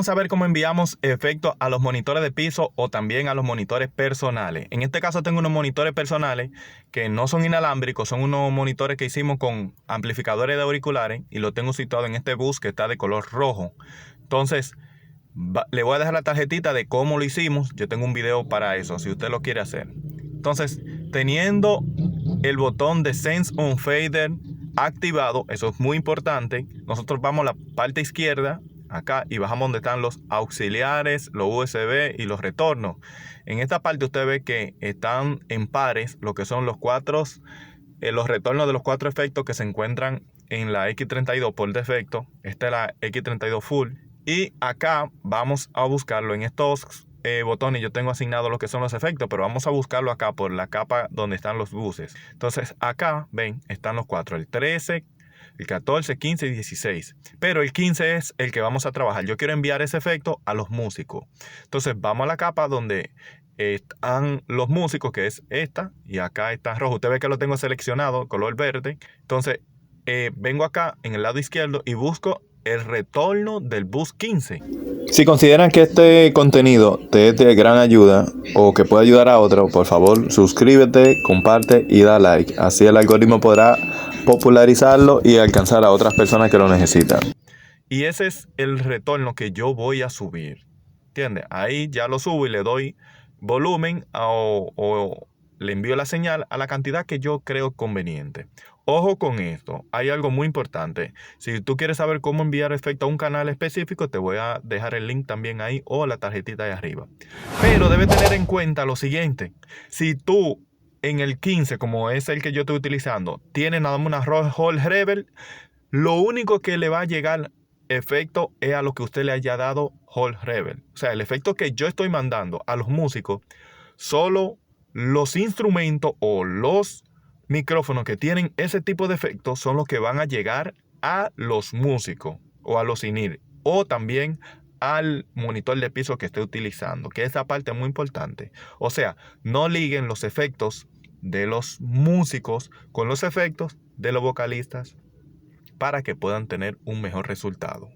vamos a ver cómo enviamos efectos a los monitores de piso o también a los monitores personales. En este caso tengo unos monitores personales que no son inalámbricos, son unos monitores que hicimos con amplificadores de auriculares y lo tengo situado en este bus que está de color rojo. Entonces, le voy a dejar la tarjetita de cómo lo hicimos. Yo tengo un video para eso, si usted lo quiere hacer. Entonces, teniendo el botón de Sense on Fader activado, eso es muy importante. Nosotros vamos a la parte izquierda, acá, y bajamos donde están los auxiliares, los USB y los retornos. En esta parte usted ve que están en pares lo que son los retornos de los 4 efectos que se encuentran en la X32 por defecto. Esta es la X32 Full. Y acá vamos a buscarlo en estos botones. Yo tengo asignado lo que son los efectos, pero vamos a buscarlo acá por la capa donde están los buses. Entonces acá, ven, están los 4, el 13, el 14, 15 y 16. Pero el 15 es el que vamos a trabajar. Yo quiero enviar ese efecto a los músicos. Entonces vamos a la capa donde están los músicos, que es esta, y acá está rojo. Usted ve que lo tengo seleccionado, color verde. Entonces vengo acá en el lado izquierdo y busco el retorno del bus 15. Si consideran que este contenido te es de gran ayuda o que puede ayudar a otro, por favor suscríbete, comparte y da like. Así el algoritmo podrá popularizarlo y alcanzar a otras personas que lo necesitan. Y ese es el retorno que yo voy a subir. ¿Entiendes? Ahí ya lo subo y le doy volumen o le envío la señal a la cantidad que yo creo conveniente. Ojo con esto, hay algo muy importante. Si tú quieres saber cómo enviar efecto a un canal específico, te voy a dejar el link también ahí o la tarjetita ahí arriba. Pero debes tener en cuenta lo siguiente. Si tú en el 15, como es el que yo estoy utilizando, tienes nada más una Hall Rebel, lo único que le va a llegar efecto es a lo que usted le haya dado Hall Rebel. O sea, el efecto que yo estoy mandando a los músicos, solo los instrumentos o los micrófonos que tienen ese tipo de efectos son los que van a llegar a los músicos o a los in-ear o también al monitor de piso que esté utilizando, que esa parte es muy importante. O sea, no liguen los efectos de los músicos con los efectos de los vocalistas para que puedan tener un mejor resultado.